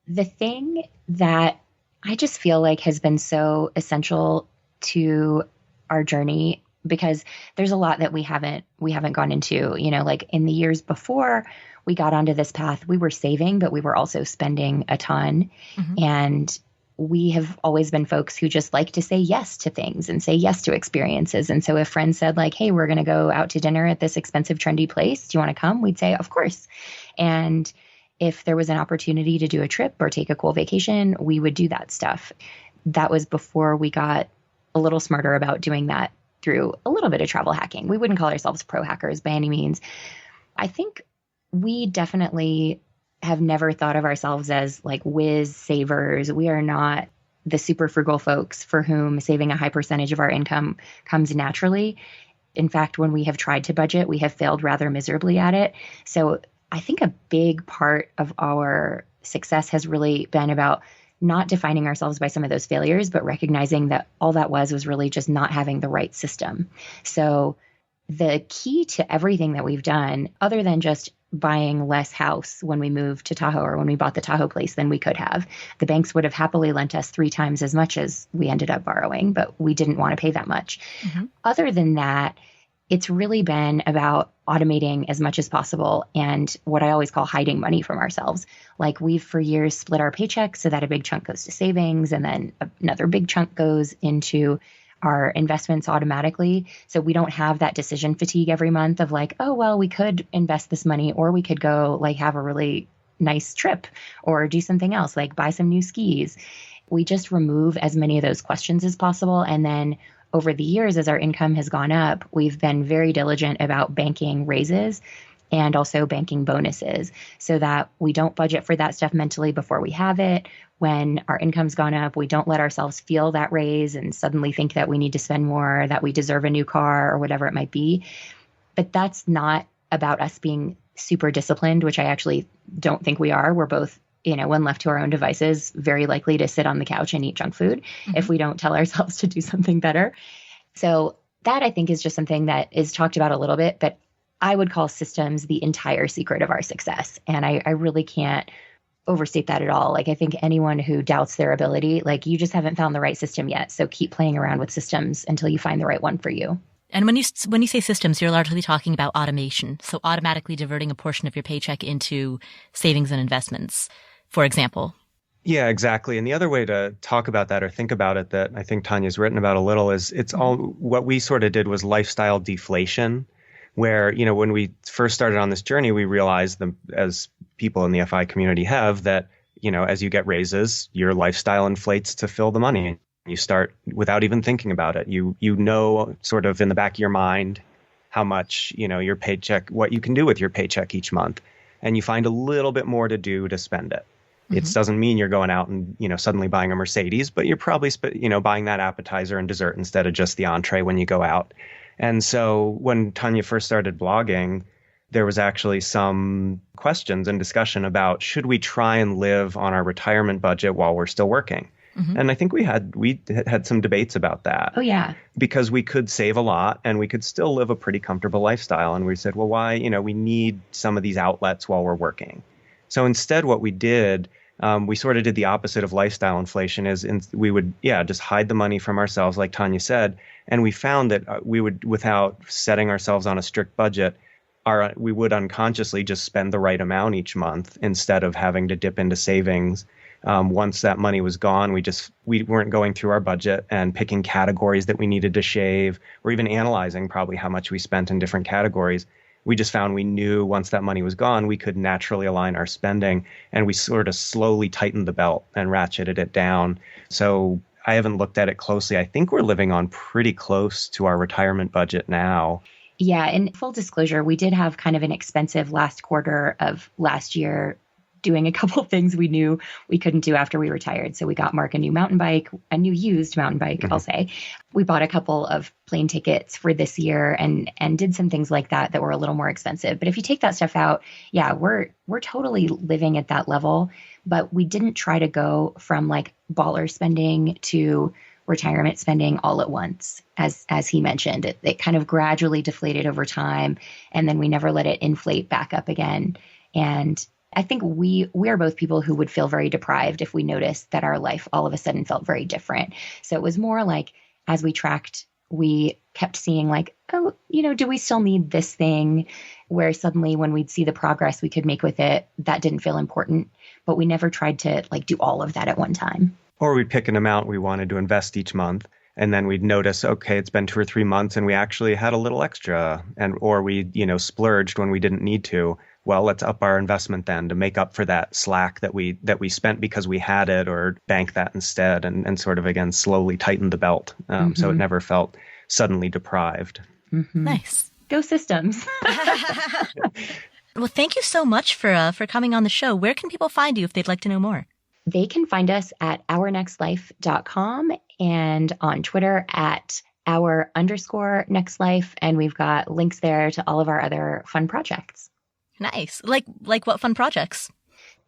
the thing that I just feel like has been so essential to our journey, because there's a lot that we haven't gone into, like in the years before we got onto this path, we were saving, but we were also spending a ton. Mm-hmm. And we have always been folks who just like to say yes to things and say yes to experiences. And so if friends said like, "Hey, we're going to go out to dinner at this expensive, trendy place. Do you want to come?" We'd say, "Of course." And if there was an opportunity to do a trip or take a cool vacation, we would do that stuff. That was before we got a little smarter about doing that through a little bit of travel hacking. We wouldn't call ourselves pro hackers by any means. I think we definitely have never thought of ourselves as like whiz savers. We are not the super frugal folks for whom saving a high percentage of our income comes naturally. In fact, when we have tried to budget, we have failed rather miserably at it. So I think a big part of our success has really been about not defining ourselves by some of those failures, but recognizing that all that was really just not having the right system. So the key to everything that we've done, other than just buying less house when we moved to Tahoe or when we bought the Tahoe place than we could have, the banks would have happily lent us 3 times as much as we ended up borrowing, but we didn't want to pay that much. Mm-hmm. Other than that, it's really been about automating as much as possible and what I always call hiding money from ourselves. Like we've for years split our paychecks so that a big chunk goes to savings and then another big chunk goes into our investments automatically. So we don't have that decision fatigue every month of like, oh, well, we could invest this money or we could go like have a really nice trip or do something else, like buy some new skis. We just remove as many of those questions as possible. And then over the years, as our income has gone up, we've been very diligent about banking raises and also banking bonuses so that we don't budget for that stuff mentally before we have it. When our income's gone up, we don't let ourselves feel that raise and suddenly think that we need to spend more, that we deserve a new car or whatever it might be. But that's not about us being super disciplined, which I actually don't think we are. We're both, when left to our own devices, very likely to sit on the couch and eat junk food if we don't tell ourselves to do something better. So that I think is just something that is talked about a little bit, but I would call systems the entire secret of our success. And I really can't overstate that at all. Like I think anyone who doubts their ability, like you just haven't found the right system yet. So keep playing around with systems until you find the right one for you. And when you say systems, you're largely talking about automation. So automatically diverting a portion of your paycheck into savings and investments, for example. Yeah, exactly. And the other way to talk about that or think about it that I think Tanya's written about a little is it's all what we sort of did was lifestyle deflation, where, when we first started on this journey, we realized as people in the FI community have that, as you get raises, your lifestyle inflates to fill the money. You start without even thinking about it. You know, sort of in the back of your mind how much, your paycheck, what you can do with your paycheck each month. And you find a little bit more to do to spend it. It doesn't mean you're going out and, suddenly buying a Mercedes, but you're probably, buying that appetizer and dessert instead of just the entree when you go out. And so when Tanya first started blogging, there was actually some questions and discussion about should we try and live on our retirement budget while we're still working? Mm-hmm. And I think we had some debates about that. Oh, yeah. Because we could save a lot and we could still live a pretty comfortable lifestyle. And we said, well, why? We need some of these outlets while we're working. So instead, what we did, we sort of did the opposite of lifestyle inflation we would, just hide the money from ourselves, like Tanya said. And we found that we would, without setting ourselves on a strict budget, we would unconsciously just spend the right amount each month instead of having to dip into savings. Once that money was gone, we weren't going through our budget and picking categories that we needed to shave or even analyzing probably how much we spent in different categories. We just found we knew once that money was gone, we could naturally align our spending, and we sort of slowly tightened the belt and ratcheted it down. So I haven't looked at it closely. I think we're living on pretty close to our retirement budget now. Yeah. And full disclosure, we did have kind of an expensive last quarter of last year doing a couple of things we knew we couldn't do after we retired. So we got Mark a new mountain bike, a new used mountain bike, I'll say. We bought a couple of plane tickets for this year and did some things like that were a little more expensive. But if you take that stuff out, yeah, we're totally living at that level. But we didn't try to go from like baller spending to retirement spending all at once. As he mentioned, it kind of gradually deflated over time. And then we never let it inflate back up again. And I think we are both people who would feel very deprived if we noticed that our life all of a sudden felt very different. So it was more like as we tracked, we kept seeing like, oh, do we still need this thing? Where suddenly when we'd see the progress we could make with it, that didn't feel important. But we never tried to like do all of that at one time. Or we'd pick an amount we wanted to invest each month. And then we'd notice, okay, it's been 2 or 3 months and we actually had a little extra or we, splurged when we didn't need to. Well, let's up our investment then to make up for that slack that we spent because we had it, or bank that instead and sort of, again, slowly tighten the belt. So it never felt suddenly deprived. Mm-hmm. Nice. Go systems. Well, thank you so much for coming on the show. Where can people find you if they'd like to know more? They can find us at ournextlife.com and on Twitter at our_nextlife. And we've got links there to all of our other fun projects. Nice. Like what fun projects?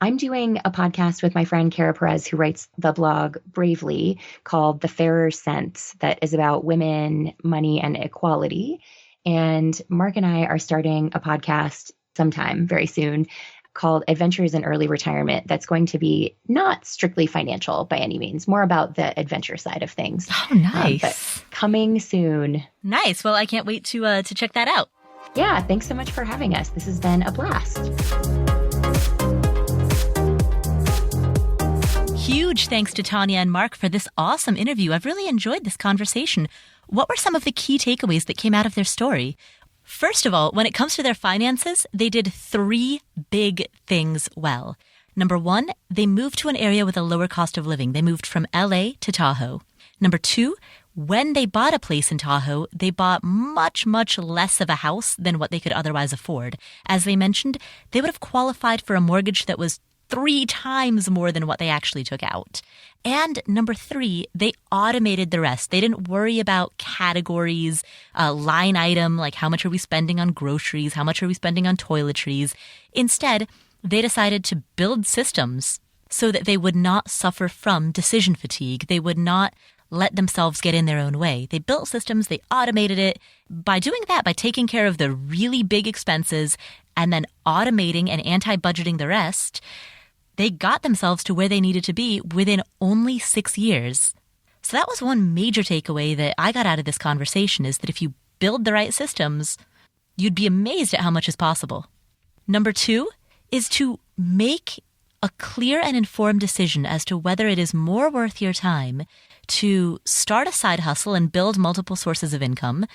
I'm doing a podcast with my friend Kara Perez, who writes the blog Bravely, called The Fairer Sense, that is about women, money, and equality. And Mark and I are starting a podcast sometime very soon called Adventures in Early Retirement. That's going to be not strictly financial by any means, more about the adventure side of things. Oh, nice. But coming soon. Nice. Well, I can't wait to check that out. Yeah, thanks so much for having us. This has been a blast. Huge thanks to Tanja and Mark for this awesome interview. I've really enjoyed this conversation. What were some of the key takeaways that came out of their story? First of all, when it comes to their finances, they did 3 big things well. Number 1, they moved to an area with a lower cost of living. They moved from LA to Tahoe. Number 2, when they bought a place in Tahoe, they bought much, much less of a house than what they could otherwise afford. As they mentioned, they would have qualified for a mortgage that was 3 times more than what they actually took out. And number 3, they automated the rest. They didn't worry about categories, line item, like how much are we spending on groceries, how much are we spending on toiletries. Instead, they decided to build systems so that they would not suffer from decision fatigue. They would not let themselves get in their own way. They built systems, they automated it. By doing that, by taking care of the really big expenses and then automating and anti-budgeting the rest, they got themselves to where they needed to be within only 6 years. So that was one major takeaway that I got out of this conversation, is that if you build the right systems, you'd be amazed at how much is possible. Number 2 is to make a clear and informed decision as to whether it is more worth your time to start a side hustle and build multiple sources of income,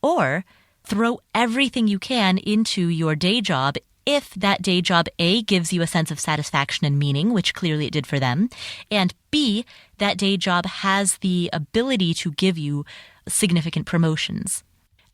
or throw everything you can into your day job if that day job, A, gives you a sense of satisfaction and meaning, which clearly it did for them, and B, that day job has the ability to give you significant promotions.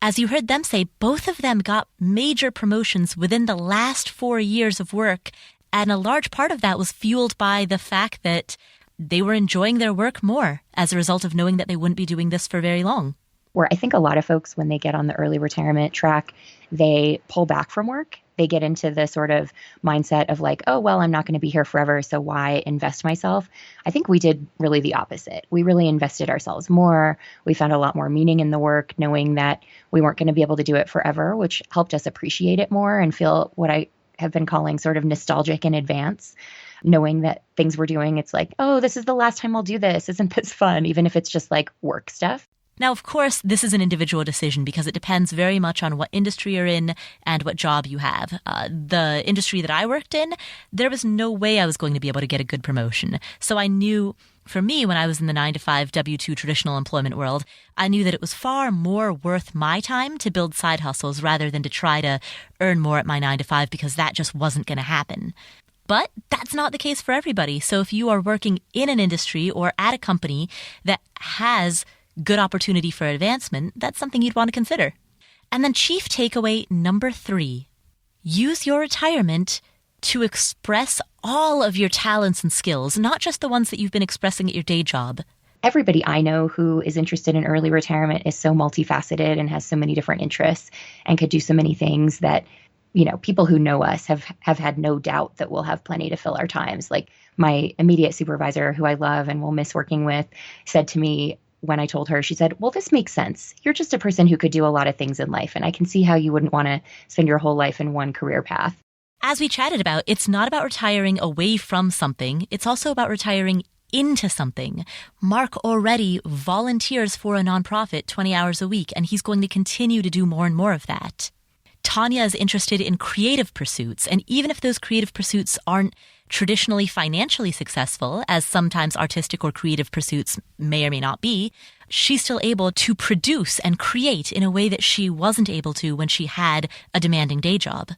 As you heard them say, both of them got major promotions within the last 4 years of work, and a large part of that was fueled by the fact that they were enjoying their work more as a result of knowing that they wouldn't be doing this for very long. Where I think a lot of folks, when they get on the early retirement track, they pull back from work. They get into the sort of mindset of like, oh, well, I'm not going to be here forever, so why invest myself? I think we did really the opposite. We really invested ourselves more. We found a lot more meaning in the work, knowing that we weren't going to be able to do it forever, which helped us appreciate it more and feel what I have been calling sort of nostalgic in advance, knowing that things we're doing, it's like, oh, this is the last time I'll do this. Isn't this fun? Even if it's just like work stuff. Now, of course, this is an individual decision because it depends very much on what industry you're in and what job you have. The industry that I worked in, there was no way I was going to be able to get a good promotion. So I knew, for me, when I was in the 9-to-5 W-2 traditional employment world, I knew that it was far more worth my time to build side hustles rather than to try to earn more at my 9-to-5 because that just wasn't going to happen. But that's not the case for everybody. So if you are working in an industry or at a company that has good opportunity for advancement, that's something you'd want to consider. And then chief takeaway number 3, use your retirement to express all of your talents and skills, not just the ones that you've been expressing at your day job. Everybody I know who is interested in early retirement is so multifaceted and has so many different interests and could do so many things that, you know, people who know us have had no doubt that we'll have plenty to fill our times. Like my immediate supervisor, who I love and will miss working with, said to me, when I told her, she said, well, this makes sense. You're just a person who could do a lot of things in life, and I can see how you wouldn't want to spend your whole life in one career path. As we chatted about, it's not about retiring away from something. It's also about retiring into something. Mark already volunteers for a nonprofit 20 hours a week, and he's going to continue to do more and more of that. Tanja is interested in creative pursuits, and even if those creative pursuits aren't traditionally financially successful, as sometimes artistic or creative pursuits may or may not be, she's still able to produce and create in a way that she wasn't able to when she had a demanding day job.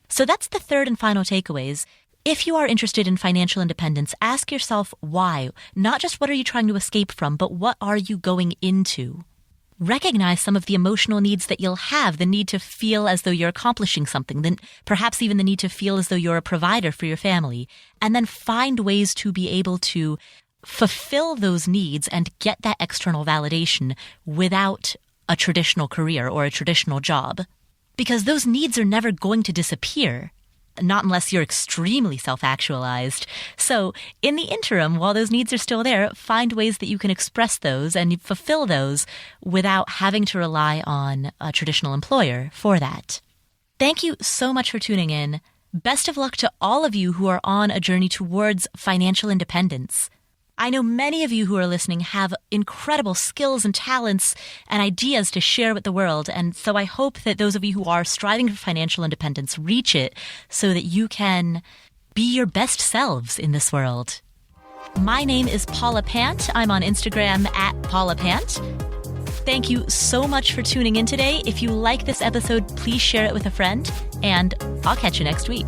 So that's the third and final takeaways. If you are interested in financial independence, ask yourself why. Not just what are you trying to escape from, but what are you going into? Recognize some of the emotional needs that you'll have, the need to feel as though you're accomplishing something, then perhaps even the need to feel as though you're a provider for your family, and then find ways to be able to fulfill those needs and get that external validation without a traditional career or a traditional job. Because those needs are never going to disappear. not unless you're extremely self-actualized. So in the interim, while those needs are still there, find ways that you can express those and fulfill those without having to rely on a traditional employer for that. Thank you so much for tuning in. Best of luck to all of you who are on a journey towards financial independence. I know many of you who are listening have incredible skills and talents and ideas to share with the world. And so I hope that those of you who are striving for financial independence reach it so that you can be your best selves in this world. My name is Paula Pant. I'm on Instagram at Paula Pant. Thank you so much for tuning in today. If you like this episode, please share it with a friend, and I'll catch you next week.